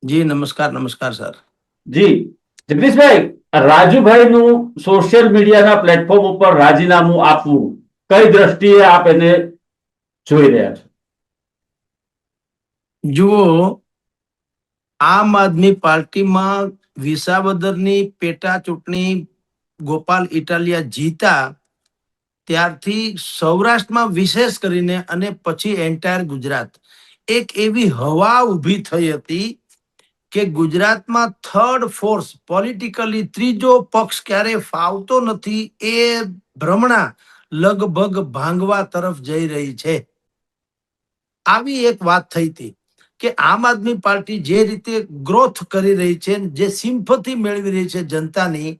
જી નમસ્કાર નમસ્કાર સર. જી જગદીશભાઈ, રાજુભાઈ નું સોશિયલ મીડિયાના પ્લેટફોર્મ ઉપર રાજીનામું આપવું કઈ દ્રષ્ટિએ આપ એને જોઈ રહ્યા છો? જુઓ, આમ આદમી પાર્ટીમાં વિસાવદરની પેટા ચૂંટણી ગોપાલ ઇટાલિયા જીતા ત્યારથી સૌરાષ્ટ્રમાં વિશેષ કરીને અને પછી એન્ટાયર ગુજરાત એક એવી હવા ઊભી થઈ હતી કે ગુજરાતમાં થર્ડ ફોર્સ પોલિટિકલી ત્રીજો પક્ષ ક્યારે ફાવતો નથી એ ભ્રમણા લગભગ ભાંગવા તરફ જઈ રહી છે. આવી એક વાત થઈ હતી કે આમ આદમી પાર્ટી જે રીતે ગ્રોથ કરી રહી છે, જે સિમ્પથી મેળવી રહી છે જનતાની,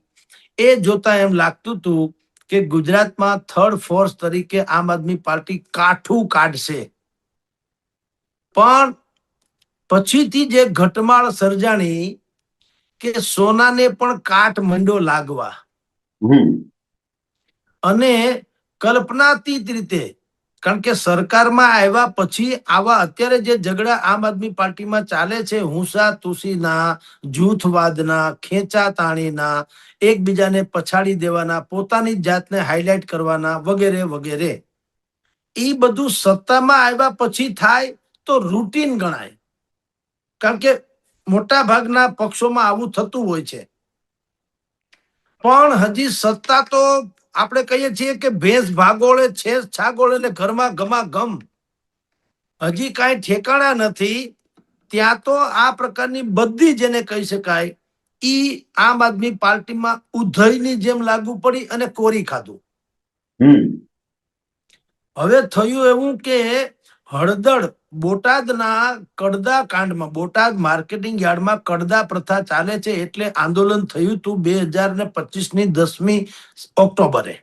એ જોતા એમ લાગતું હતું કે ગુજરાતમાં થર્ડ ફોર્સ તરીકે આમ આદમી પાર્ટી કાઠું કાઢશે. પણ પછીથી જે ઘટમાળ સર્જાણી કે સોનાને પણ કાટ મંડો લાગવા અને કલ્પનાતીત રીતે, કારણ કે સરકારમાં આવ્યા પછી આવા અત્યારે જે ઝઘડા આમ આદમી પાર્ટીમાં ચાલે છે, હુંસા તુસીના, જૂથવાદના, ખેંચાતાણીના, એકબીજાને પછાડી દેવાના, પોતાની જાતને હાઇલાઇટ કરવાના વગેરે વગેરે, એ બધું સત્તામાં આવ્યા પછી થાય તો રૂટીન ગણાય. કારણ કે મોટા ભાગના પક્ષોમાં આવું થતું હોય છે. પણ હજી સત્તા તો આપણે કહીએ છીએ કે ભેંસ ભાગોળે છે છાગોળે ને ઘરમાં ઘમાઘમ, હજી કાંઈ ઠેકાણા નથી. ત્યાં તો આ પ્રકારની બધી જેને કહી શકાય ઈ આમ આદમી પાર્ટીમાં ઉધઈની જેમ લાગુ પડી અને કોરી ખાધું. હવે થયું એવું કે હળદળ બોટાદના કડદા કાંડમાં, બોટાદ માર્કેટિંગ યાર્ડમાં કડદા પ્રથા ચાલે છે એટલે આંદોલન થયું હતું 2025ની 10મી ઓક્ટોબરે.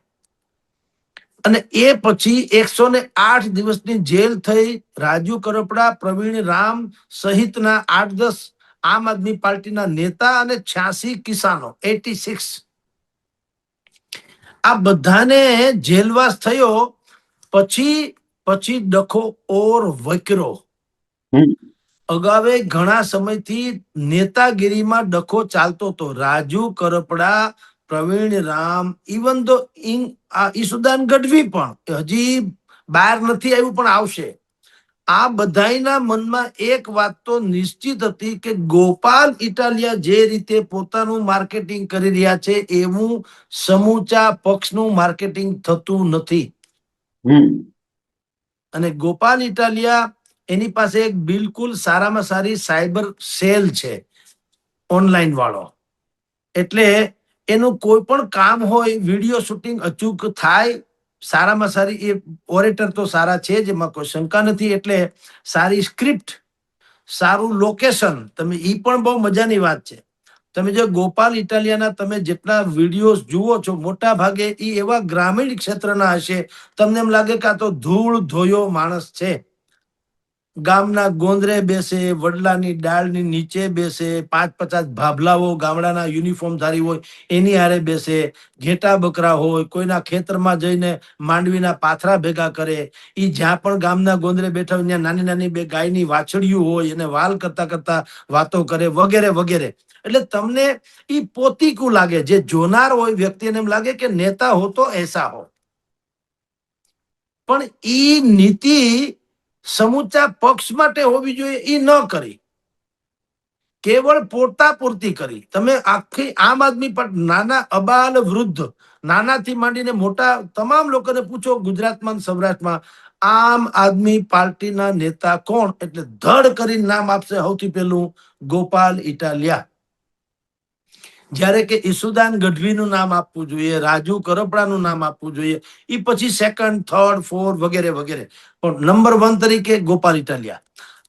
અને એ પછી 108 દિવસની જેલ થઈ. રાજુ કરપડા, પ્રવીણ રામ સહિતના 8-10 આમ આદમી પાર્ટીના નેતા અને 86 કિસાનો 86, આ બધાને જેલવાસ થયો. પછી ડખો ઓર વકરો. અગાવે ઘણા સમયથી નેતાગીરીમાં ડખો ચાલતો હતો. રાજુ કરપડા, પ્રવીણ રામ, ઇવન તો ઈસુદાન ગઢવી પણ હજી બહાર નથી આવ્યું પણ આવશે. આ બધાના મનમાં એક વાત તો નિશ્ચિત હતી કે ગોપાલ ઇટાલિયા જે રીતે પોતાનું માર્કેટિંગ કરી રહ્યા છે એવું સમૂચા પક્ષનું માર્કેટિંગ થતું નથી. અને ગોપાલ ઇટાલિયા, એની પાસે એક બિલકુલ સારામાં સારી સાયબર સેલ છે, ઓનલાઈન વાળો. એટલે એનું કોઈ પણ કામ હોય, વિડીયો શૂટિંગ અચૂક થાય. સારામાં સારી એ ઓરેટર તો સારા છે જ, એમાં કોઈ શંકા નથી. એટલે સારી સ્ક્રિપ્ટ, સારું લોકેશન, તમે ઈ પણ બહુ મજાની વાત છે. તમે જો ગોપાલ ઇટાલિયાના તમે જેટલા વિડીયો જુઓ છો, મોટા ભાગે એ એવા ગ્રામીણ ક્ષેત્રના હશે, તમને એમ લાગે કે આ તો ધૂળ ધોયો માણસ છે. ગામના ગોંદરે બેસે, વડલાની ડાળની નીચે બેસે, 5-50 ભાભલાઓ ગામડાના યુનિફોર્મ ધારી હોય એની હારે બેસે, ઘેટા બકરા હોય, કોઈના ખેતરમાં જઈને માંડવીના પાથરા ભેગા કરે. એ જ્યાં પણ ગામના ગોંદરે બેઠા હોય ત્યાં નાની નાની બે ગાયની વાછડિયું હોય એને વાલ કરતા કરતા વાતો કરે વગેરે વગેરે. એટલે તમને ઈ પોતીકું લાગે. જે જોનાર હોય વ્યક્તિને એમ લાગે કે નેતા હો તો એસા હો. પણ ઈ નીતિ સમૂચા પક્ષ માટે હોવી જોઈએ, એ ન કરી, કેવળ પોતા પૂરતી કરી. તમે આખી આમ આદમી પાર્ટી, નાના અબાલ વૃદ્ધ, નાનાથી માંડીને મોટા તમામ લોકોને પૂછો ગુજરાતમાં સૌરાષ્ટ્રમાં, આમ આદમી પાર્ટીના નેતા કોણ, એટલે ધડ કરીને નામ આપશે. સૌથી પહેલું ગોપાલ ઇટાલિયા. જ્યારે કે ઈસુદાન ગઢવીનું નામ આપવું જોઈએ, રાજુ કરપડાનું નામ આપવું જોઈએ, એ પછી સેકન્ડ, થર્ડ, ફોર્થ વગેરે વગેરે. પણ નંબર 1 તરીકે ગોપાલ ઇટાલિયા.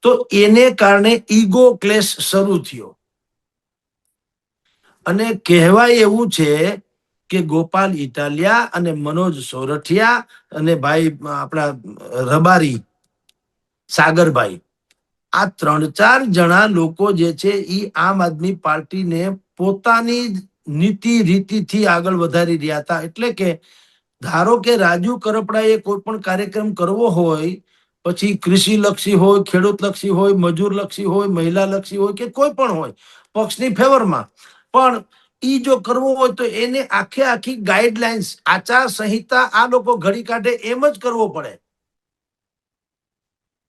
તો એને કારણે ઈગો ક્લેશ શરૂ થયો. અને કહેવાય એવું છે કે ગોપાલ ઇટાલિયા અને મનોજ સોરઠિયા અને ભાઈ આપણા રબારી સાગરભાઈ, આ 3-4 જણા લોકો જે છે એ આમ આદમી પાર્ટીને પોતાની નીતિ રીતિથી આગળ વધારી રહ્યા હતા. એટલે કે ધારો કે રાજુ કરપડાએ કોઈ પણ કાર્યક્રમ કરવો હોય પછી કૃષિ લક્ષી હોય, ખેડૂત લક્ષી હોય, મજૂર લક્ષી હોય, મહિલા લક્ષી હોય કે કોઈ પણ હોય, પક્ષની ફેવરમાં. પણ ઈ જો કરવો હોય તો એને આખે આખી ગાઈડલાઇન્સ, આચાર સંહિતા આ લોકો ઘડી કાઢે એમ જ કરવો પડે.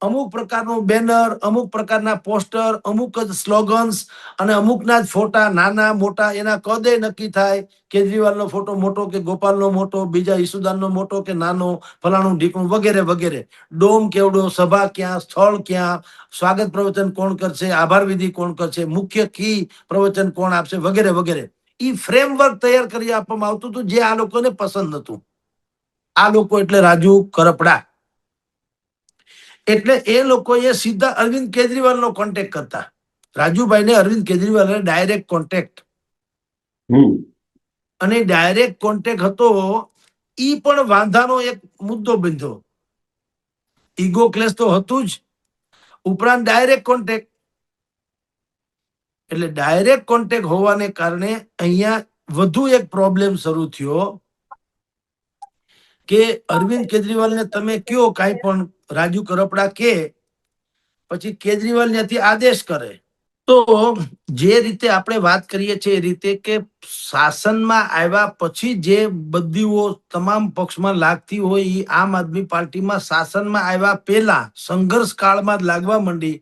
અમુક પ્રકારનું બેનર, અમુક પ્રકારના પોસ્ટર, અમુક જ સ્લોગન્સ અને અમુકના જ ફોટા, નાના મોટા, એના કદે નક્કી થાય. કેજરીવાલનો ફોટો મોટો કે ગોપાલનો મોટો, બીજા ઈસુદાનનો મોટો કે નાનો, ફલાણું ઢીકણું વગેરે વગેરે. ડોમ કેવડો, સભા ક્યાં, સ્થળ ક્યાં, સ્વાગત પ્રવચન કોણ કરશે, આભાર વિધિ કોણ કરશે, મુખ્ય કી પ્રવચન કોણ આપશે વગેરે વગેરે. ઈ ફ્રેમવર્ક તૈયાર કરી આપવામાં આવતું હતું, જે આ લોકોને પસંદ નતું. આ લોકો એટલે રાજુ કરપડા. એટલે એ લોકોએ સીધા અરવિંદ કેજરીવાલનો કોન્ટેક્ટ કરતા. રાજુભાઈને અરવિંદ કેજરીવાલે ડાયરેક્ટ કોન્ટેક્ટ, અને ડાયરેક્ટ કોન્ટેક્ટ હતો. ઈ પણ વાંધાનો એક મુદ્દો બન્યો. ઈગો ક્લેશ તો હતું જ, ઉપરાંત ડાયરેક્ટ કોન્ટેક્ટ. એટલે ડાયરેક્ટ કોન્ટેક્ટ હોવાને કારણે અહીંયા વધુ એક પ્રોબ્લેમ શરૂ થયો કે અરવિંદ કેજરીવાલને તમે કયો કાંઈ પણ, રાજુ કરપડા કે, પછી કેજરીવાલ ત્યાંથી આદેશ કરે. તો જે રીતે આપણે વાત કરીએ છીએ એ રીતે કે શાસનમાં આવ્યા પછી જે બદલીઓ તમામ પક્ષમાં લાગતી હોય એ આમ આદમી પાર્ટીમાં શાસનમાં આવ્યા પહેલા સંઘર્ષ કાળમાં જ લાગવા માંડી.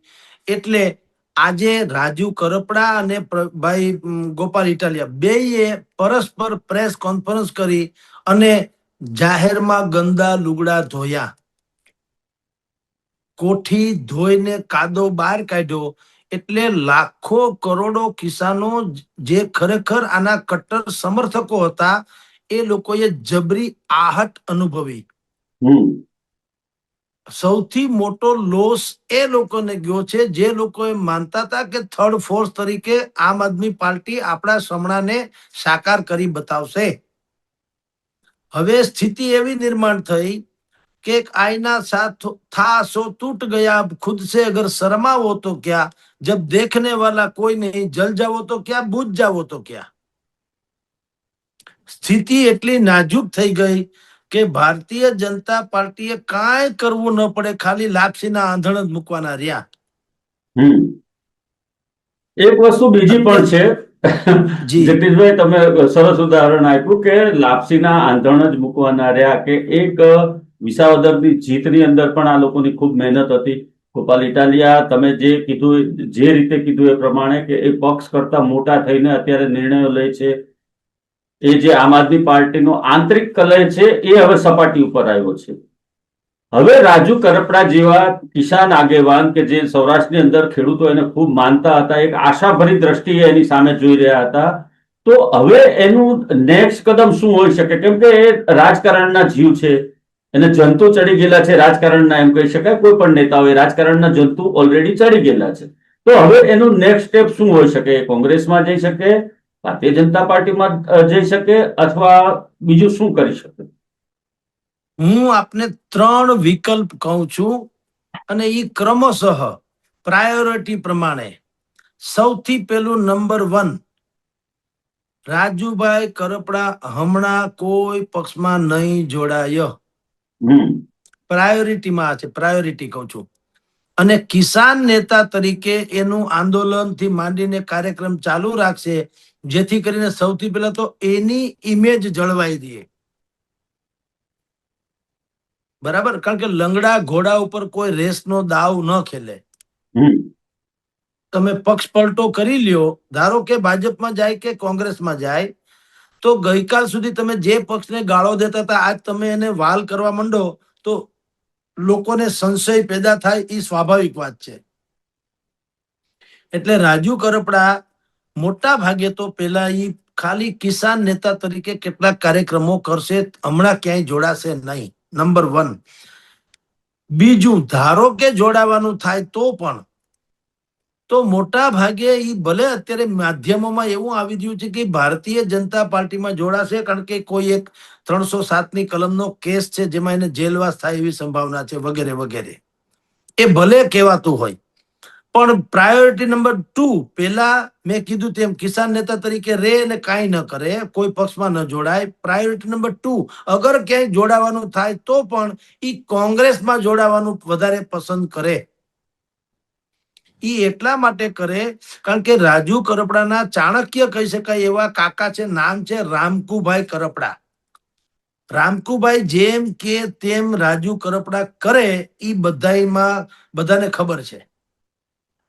એટલે આજે રાજુ કરપડા અને ભાઈ ગોપાલ ઇટાલિયા બેયે પરસ્પર પ્રેસ કોન્ફરન્સ કરી અને જાહેરમાં ગંદા લુગડા ધોયા, કોઠી ધોઈને કાદો બહાર કાઢ્યો. એટલે લાખો કરોડો કિસાનો જે ખરેખર આના કટ્ટર સમર્થકો હતા એ લોકોએ જબરી આહટ અનુભવી. સૌથી મોટો લોસ એ લોકોને ગયો છે જે લોકોએ માનતા હતા કે થર્ડ ફોર્સ તરીકે આમ આદમી પાર્ટી આપણા સમણાને સાકાર કરી બતાવશે. હવે સ્થિતિ એવી નિર્માણ થઈ કે આईना साथ था सो टूट गया, खुद से अगर शर्माओ तो क्या, जब देखने वाला कोई नहीं, जल जाओ तो क्या, बुझ जाओ तो क्या. સ્થિતિ એટલી નાજુક થઈ ગઈ કે ભારતીય જનતા પાર્ટીએ કાંઈ કરવું ન પડે, ખાલી લાપસીના આંધણ જ મૂકવાના રહ્યા. એક વસ્તુ બીજી પણ છે જી. જગદીશભાઈ, તમે સરસ ઉદાહરણ આપ્યું કે લાપસીના આંધણ જ મૂકવાના રહ્યા, કે એક વિસાવદરની જીતની અંદર પણ આ લોકોની ખૂબ મહેનત હતી. ગોપાલ ઇટાલિયા, તમે જે કીધું, જે રીતે કીધું એ પ્રમાણે, કે એ પક્ષ કરતા મોટા થઈને અત્યારે નિર્ણયો લે છે. એ જે આમ આદમી પાર્ટીનો આંતરિક કલહ છે એ હવે સપાટી ઉપર આવ્યો છે. હવે રાજુ કરપડા જેવા કિસાન આગેવાન કે જે સૌરાષ્ટ્રની અંદર ખેડૂતો એને ખૂબ માનતા હતા, એક આશાભરી દ્રષ્ટિએ એની સામે જોઈ રહ્યા હતા. તો હવે એનું નેક્સ્ટ કદમ શું હોઈ શકે? કેમ કે એ રાજકારણના જીવ છે, એને જંતુ ચડી ગયેલા છે રાજકારણના, એમ કહી શકાય. કોઈ પણ નેતાઓ રાજકારણના જંતુ ઓલરેડી ચડી ગયેલા છે. તો હવે એનું નેક્સ્ટ સ્ટેપ શું હોઈ શકે? કોંગ્રેસમાં જઈ શકે, ભારતીય જનતા પાર્ટીમાં જઈ શકે, અથવા બીજું શું કરી શકે? હું આપને 3 વિકલ્પ કહું છું અને એ ક્રમશઃ પ્રાયોરિટી પ્રમાણે. સૌથી પહેલું નંબર 1, રાજુભાઈ કરપડા હમણાં કોઈ પક્ષમાં નહીં જોડાય. પ્રાયોરિટીમાં છે, પ્રાયોરિટી કહું છું. અને કિસાન નેતા તરીકે એનું આંદોલનથી માંડીને કાર્યક્રમ ચાલુ રાખશે, જેથી કરીને સૌથી પહેલા તો એની ઇમેજ જળવાઈ દે. બરાબર, કારણ કે લંગડા ઘોડા ઉપર કોઈ રેસનો દાવ ન ખેલે. તમે પક્ષ પલટો કરી લ્યો, ધારો કે ભાજપમાં જાય કે કોંગ્રેસમાં જાય, તો ગઈકાલ સુધી તમે જે પક્ષને ગાળો દેતા હતા આજ તમે એને વાલ કરવા માંડો તો લોકોને સંશય પેદા થાય, એ સ્વાભાવિક વાત છે. એટલે રાજુ કરપડા મોટા ભાગે તો પેલા ઈ ખાલી કિસાન નેતા તરીકે કેટલાક કાર્યક્રમો કરશે, હમણાં ક્યાંય જોડાશે નહીં. નંબર 1. બીજું, ધારો કે જોડાવાનું થાય તો મોટા ભાગે ઈ ભલે અત્યારે માધ્યમોમાં એવું આવી ગયું છે કે ભારતીય જનતા પાર્ટીમાં જોડાશે, કારણ કે કોઈ એક 307ની કલમનો કેસ છે જેમાં એને જેલવાસ થાય એવી સંભાવના છે વગેરે વગેરે. એ ભલે કહેવાતું હોય, પણ પ્રાયોરિટી નંબર 2, પેલા મેં કીધું તેમ કિસાન નેતા તરીકે રે ને કાંઈ ન કરે, કોઈ પક્ષમાં ન જોડાય. પ્રાયોરિટી નંબર 2, અગર ક્યાંય જોડાવાનું થાય તો પણ ઈ કોંગ્રેસમાં જોડાવાનું વધારે પસંદ કરે. ઈ એટલા માટે કરે કારણ કે રાજુ કરપડાના ચાણક્ય કહી શકાય એવા કાકા છે, નામ છે રામકુભાઈ કરપડા. રામકુભાઈ જેમ કે તેમ રાજુ કરપડા કરે ઈ બધાને ખબર છે.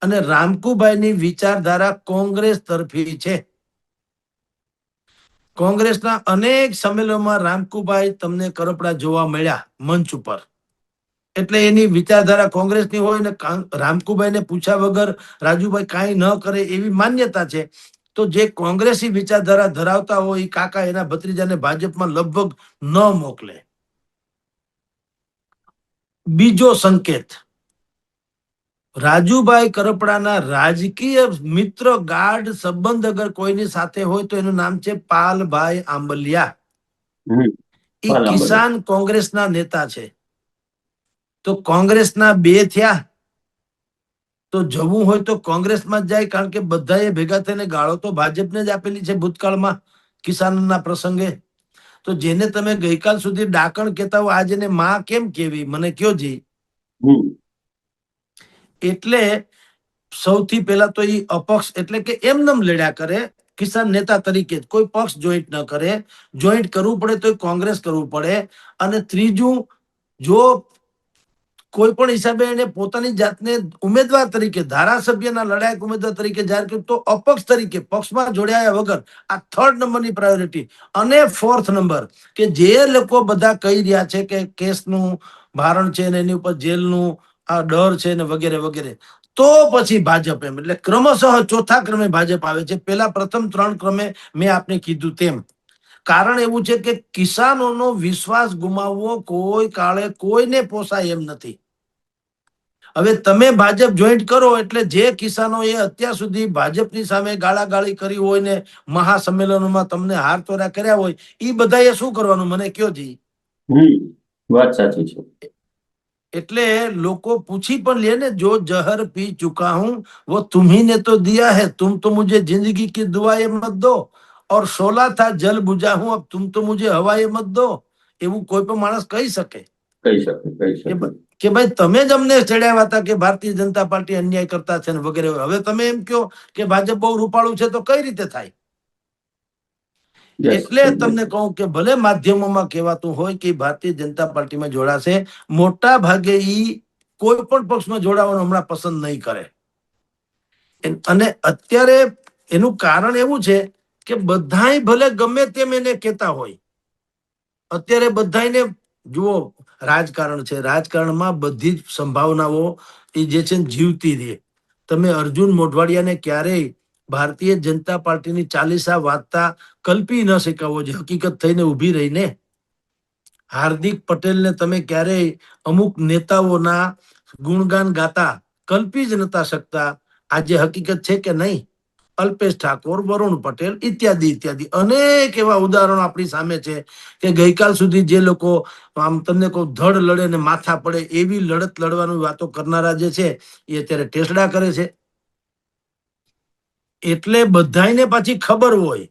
અને રામકુભાઈની વિચારધારા કોંગ્રેસ તરફી છે. કોંગ્રેસના અનેક સંમેલનોમાં રામકુભાઈ તમને કરપડા જોવા મળ્યા મંચ ઉપર. એટલે એની વિચારધારા કોંગ્રેસની હોય ને રામકુભાઈને પૂછ્યા વગર રાજુભાઈ કાંઈ ન કરે એવી માન્યતા છે. તો જે કોંગ્રેસી વિચારધારા ધરાવતા હોય એ કાકા એના ભત્રીજાને ભાજપમાં લગભગ ન મોકલે. બીજો સંકેત, રાજુભાઈ કરપડાના રાજકીય મિત્ર ગાઢ સંબંધ અગર કોઈની સાથે હોય તો એનું નામ છે પાલભાઈ આંબલિયા. એ કિસાન કોંગ્રેસના નેતા છે. તો કોંગ્રેસના 2 થયા તો જવું હોય તો કોંગ્રેસમાં જ જાય, કારણ કે બધાએ ભેગા થઈને ગાળો તો ભાજપને જ આપેલી છે ભૂતકાળમાં કિસાનના પ્રસંગે. તો જેને તમે ગઈકાલ સુધી ડાકણ કહેતા હો આજે એને માં કેમ કેવી, મને કયો જી. એટલે સૌથી પહેલા તો એ અપક્ષ એટલે કે એમનેમ લડ્યા કરે કિસાન નેતા તરીકે, કોઈ પક્ષ જોઈન્ટ ન કરે. જોઈન્ટ કરવું પડે તો કોંગ્રેસ કરવું પડે. અને ત્રીજું, જો કોઈ પણ હિસાબે એને પોતાની જાતને ઉમેદવાર તરીકે, ધારાસભ્યના લડાયક ઉમેદવાર તરીકે જાહેર કર્યું તો અપક્ષ તરીકે પક્ષમાં જોડાયા વગર આ 3rd નંબરની પ્રાયોરિટી. અને 4th નંબર કે જે લોકો બધા કહી રહ્યા છે કે કેસનું ભારણ છે ને એની ઉપર જેલનું આ ડર છે ને વગેરે વગેરે, તો પછી ભાજપ એમ. એટલે ક્રમશઃ 4થા ક્રમે ભાજપ આવે છે. પેલા પ્રથમ 3 ક્રમે મેં આપને કીધું તેમ. કારણ એવું છે કે કિસાનોનો વિશ્વાસ ગુમાવવો કોઈ કાળે કોઈને પોસાય એમ નથી. હવે તમે ભાજપ જોઈન્ટ કરો એટલે જે કિસાનોએ અત્યાર સુધી ભાજપની સામે ગાળાગાળી કરી હોય ને મહાસંમેલનોમાં તમને હાર તોરા કર્યા હોય, એ બધાએ શું કરવાનું મને કયો જી. વાત સાચી છે. એટલે લોકો પૂછી પણ લે ને, જો જહર પી ચુકા હું वो तुम्ही ने तो दिया है, तुम तो मुझे जिंदगी की दुआएं मत दो, और शोला था जल बुझा हूं अब तुम तो मुझे हवाएं मत दो. એવું કોઈ પણ માણસ કહી શકે કે ભાઈ તમે જ અમને ચડાવ્યા હતા કે ભારતીય જનતા પાર્ટી અન્યાય કરતા છે ને વગેરે. હવે તમે એમ કહો કે ભાજપ બહુ રૂપાળું છે તો કઈ રીતે થાય? એટલે તમને કહું કે ભલે માધ્યમોમાં કહેવાતું હોય કે ભારતીય જનતા પાર્ટીમાં જોડાશે, મોટા ભાગે ઈ કોઈ પણ પક્ષમાં જોડાવાનું હમણાં પસંદ નહીં કરે. અને અત્યારે એનું કારણ એવું છે કે બધાય ભલે ગમે તેમ એને કહેતા હોય, અત્યારે બધાને જુઓ રાજકારણ છે, રાજકારણમાં બધી જ સંભાવનાઓ એ જે છે જીવતી રહે. તમે અર્જુન મોઢવાડિયાને ક્યારેય ભારતીય જનતા પાર્ટીની ચાલીસા વાંચતા કલ્પી ન શકાવો, જે હકીકત થઈને ઉભી રહીને. હાર્દિક પટેલને તમે ક્યારેય અમુક નેતાઓના ગુણગાન ગાતા કલ્પી જ નતા શકતા. આજે હકીકત છે કે નહીં? અલ્પેશ ઠાકોર, વરુણ પટેલ ઇત્યાદિ ઇત્યાદિ અનેક એવા ઉદાહરણો આપણી સામે છે કે ગઈકાલ સુધી જે લોકો આમ તમને કહું ધડ લડે ને માથા પડે એવી લડત લડવાની વાતો કરનારા જે છે એ અત્યારે ટેસડા કરે છે. એટલે બધાને પાછી ખબર હોય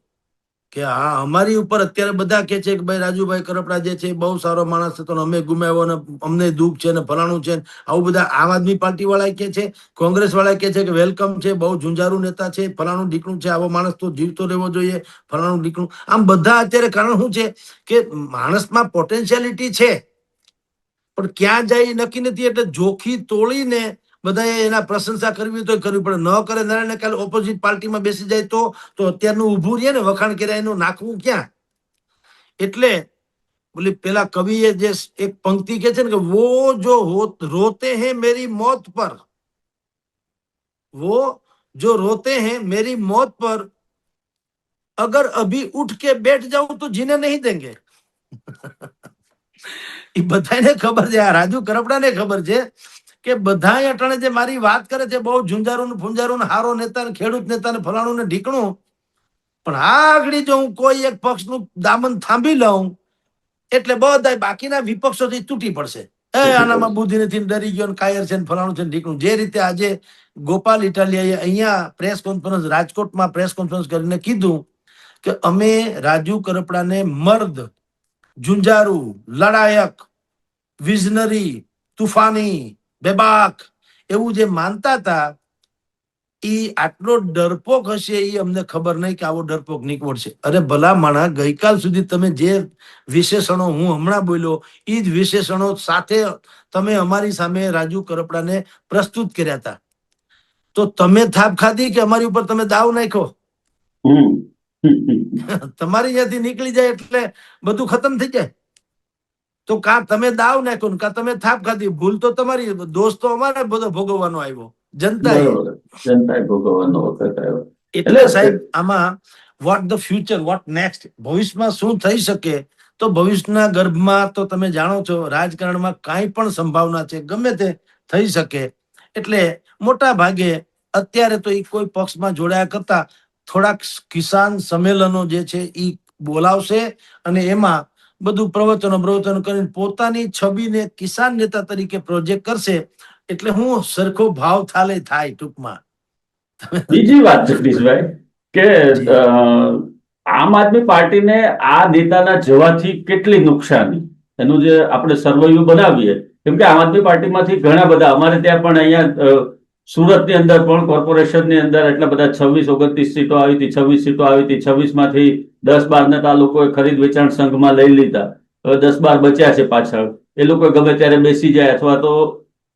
કે હા અમારી ઉપર અત્યારે બધા કે છે કે ભાઈ રાજુભાઈ કરપડા જે છે બહુ સારો માણસ છે, તો અમે ગુમાવ્યો ને અમને દુઃખ છે ને ફલાણું છે. આવું બધા આમ આદમી પાર્ટી વાળા કે છે, કોંગ્રેસ વાળા કે છે કે વેલકમ છે, બહુ ઝુંઝારું નેતા છે, ફલાણું ઢીકણું છે, આવો માણસ તો જીવતો રહેવો જોઈએ, ફલાણું ઢીકણું. આમ બધા અત્યારે કારણ શું છે કે માણસમાં પોટેન્શિયાલિટી છે પણ ક્યાં જાય નક્કી નથી. એટલે જોખી તોડીને બધાએ એના પ્રશંસા કરવી તો કરવી પડે, ન કરે નારાયણ કાલે ઓપોઝિટ પાર્ટીમાં બેસી જાય તો અત્યારનું ઊભું રહે ને વખાણ કર્યા એનું નાખવું ક્યાં? એટલે બોલી પેલા કવિએ જે એક પંક્તિ કે છે ને કે વો જો રોતે हैं मेरी मौत पर, वो जो रोते हैं मेरी मौत पर, अगर अभी उठ के बैठ जाऊं तो जीने नहीं देंगे. એ બધાને ખબર છે, આ રાજુ કરપડાને ખબર છે કે બધા અટાણે જે મારી વાત કરે છે બહુ ઝુંઝારું ફુંજારું હારો નેતા ને ખેડૂત નેતા ને ફલાણું ને ઢીકણું, પણ આગળ જો હું કોઈ એક પક્ષનું દામન થાંભી લઉં એટલે બધા બાકીના વિપક્ષોથી તૂટી પડશે. આનામાં બુદ્ધિ નથી, ડરી ગયો, કાયર છે, ફલાણું છે, ઢીકણું. જે રીતે આજે ગોપાલ ઇટાલિયાએ અહીંયા પ્રેસ કોન્ફરન્સ, રાજકોટમાં પ્રેસ કોન્ફરન્સ કરીને કીધું કે અમે રાજુ કરપડાને મર્દ, ઝુંઝારુ, લડાયક, વિઝનરી, તુફાની, બેબાક એવું જે માનતા હતા, એ આટલો ડરપોક હશે એ અમને ખબર નહીં કે આવો ડરપોક નીકળશે. અરે ભલા માણા, ગઈકાલ સુધી તમે જે વિશેષણો હું હમણાં બોલ્યો એ જ વિશેષણો સાથે તમે અમારી સામે રાજુ કરપડાને પ્રસ્તુત કર્યા હતા. તો તમે થાપ ખાધી કે અમારી ઉપર તમે દાવ નાખ્યો? તમારી ત્યાંથી નીકળી જાય એટલે બધું ખતમ થઈ જાય. તો કાં તમે દાવ નાખ્યો કાં તમે થાપ ખાધી. ભૂલ તો તમારી, દોષ તો અમારે બધો ભોગવવાનો આવ્યો, જનતાએ. જનતાએ ભોગવવાનો વખત આવ્યો. એટલે સાહેબ આમાં what the future, what next, ભવિષ્યમાં શું થઈ શકે? તો ભવિષ્યના ગર્ભમાં તો તમે જાણો છો રાજકારણમાં કાંઈ પણ સંભાવના છે, ગમે તે થઈ શકે. એટલે મોટા ભાગે અત્યારે તો એ કોઈ પક્ષમાં જોડાયા કરતા થોડાક કિસાન સંમેલનો જે છે એ બોલાવશે અને એમાં બધું પ્રવચનો કરીને પોતાની છબીને કિસાન નેતા તરીકે પ્રોજેક્ટ કરશે. એટલે હું સરખો ભાવ થાલે થાય ટૂંકમાં. બીજી વાત જગદીશભાઈ કે આમ આદમી પાર્ટીને આ નેતાના જવાથી કેટલી નુકસાની, એનું જે આપણે સર્વૈયું બનાવીએ, કેમ કે આમ આદમી પાર્ટીમાંથી ઘણા બધા, અમારે ત્યાં પણ અહીંયા સુરતની અંદર પણ કોર્પોરેશનની અંદર એટલા બધા 26-29 સીટો આવી હતી, 26 સીટો આવી હતી. 26 માંથી 10-12 આ લોકોએ ખરીદ વેચાણ સંઘમાં લઈ લીધા. 10-12 બચ્યા છે પાછળ. એ લોકો ગમે ત્યારે બેસી જાય અથવા તો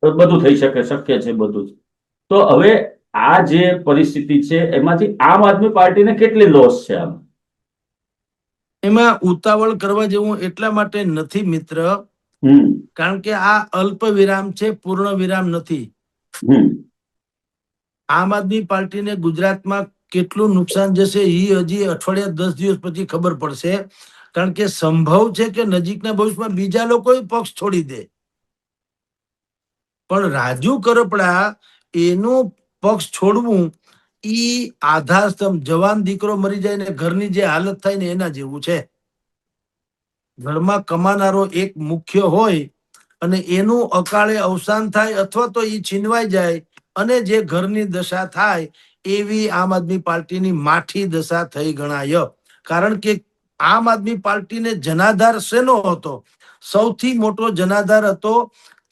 બધું થઈ શકે, શક્ય છે બધું જ. તો હવે આ જે પરિસ્થિતિ છે એમાંથી આમ આદમી પાર્ટીને કેટલી લોસ છે? આમ એમાં ઉતાવળ કરવા જેવું એટલા માટે નથી મિત્ર, કારણ કે આ અલ્પ વિરામ છે, પૂર્ણ વિરામ નથી. આમ આદમી પાર્ટીને ગુજરાતમાં કેટલું નુકસાન જશે એ હજી અઠવાડિયા 10 દિવસ પછી ખબર પડશે. કારણ કે સંભવ છે કે નજીકના ભવિષ્યમાં બીજા લોકો પક્ષ છોડી દે. પણ રાજુ કરપડા એનું પક્ષ છોડવું ઈ આધારસ્તંભ, જવાન દીકરો મરી જાય ને ઘરની જે હાલત થાય ને એના જેવું છે. ઘરમાં કમાનારો એક મુખ્ય હોય અને એનું અકાળે અવસાન થાય અથવા તો એ છીનવાઈ જાય અને જે ઘરની દશા થાય, એવી આમ આદમી પાર્ટીની માઠી દશા થઈ ગણાય. કારણ કે આમ આદમી પાર્ટીને જનાધાર શેનો હતો? સૌથી મોટો જનાધાર હતો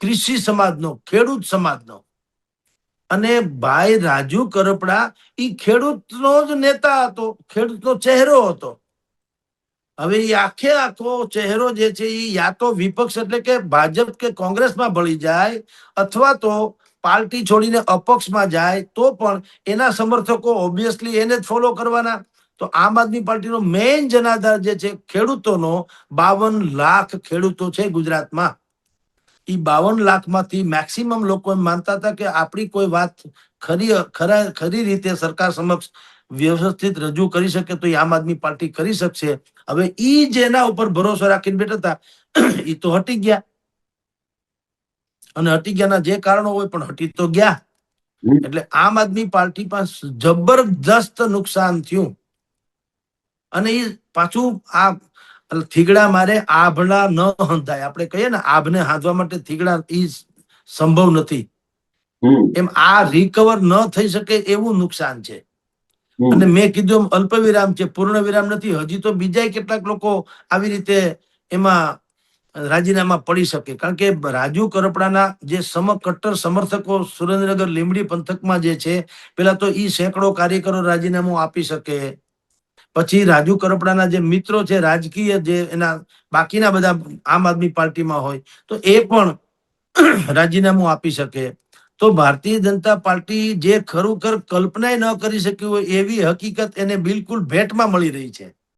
કૃષિ સમાજનો, ખેડૂત સમાજનો. અને ભાઈ રાજુ કરપડા એ ખેડૂતનો જ નેતા હતો, ખેડૂતનો ચહેરો હતો. હવે એ આખો ચહેરો જે છે એ યા તો વિપક્ષ એટલે કે ભાજપ કે કોંગ્રેસમાં ભળી જાય અથવા તો પાર્ટી છોડીને અપક્ષમાં જાય, તો પણ એના સમર્થકો ઓબ્વિયસલી એને જ ફોલો કરવાના. તો આમ આદમી પાર્ટીનો મેઇન જનાધાર જે છે ખેડૂતોનો, 52 લાખ ખેડૂતો છે ગુજરાતમાં. એ 52 લાખમાંથી મેક્સિમમ લોકો એમ માનતા હતા કે આપણી કોઈ વાત ખરી રીતે સરકાર સમક્ષ વ્યવસ્થિત રજૂ કરી શકે તો એ આમ આદમી પાર્ટી કરી શકશે. હવે ઈ જેના ઉપર ભરોસો રાખીને બેઠા હતા એ તો હટી ગયા, અને હટી ગયાના જે કારણો હોય પણ હટી તો ગયા. એટલે આમ આદમી પાર્ટી પાસે જબરદસ્ત નુકસાન થયું. અને એ પાછું આ થીગડા મારે આભલા ન હંધાય, આપણે કહીએ ને આભને હાંધવા માટે થીગડા, ઈ સંભવ નથી. એમ આ રિકવર ન થઈ શકે એવું નુકસાન છે. અને મેં કીધું અલ્પ વિરામ છે, પૂર્ણ વિરામ નથી. હજી તો બીજા કેટલાક લોકો આવી રીતે એમાં રાજીનામા પડી શકે. કારણ કે રાજુ કરપડાના જે કટ્ટર સમર્થકો સુરેન્દ્રનગર લીંબડી પંથકમાં જે છે, પેલા તો ઈ સેંકડો કાર્યકરો રાજીનામું આપી શકે. પછી રાજુ કરપડાના જે મિત્રો છે રાજકીય, જે એના બાકીના બધા આમ આદમી પાર્ટીમાં હોય તો એ પણ રાજીનામું આપી શકે. તો ભારતીય જનતા પાર્ટી જે ખરેખર કલ્પના ન કરી શકી હોય એવી હકીકત એને બિલકુલ ભેટમાં મળી રહી છે.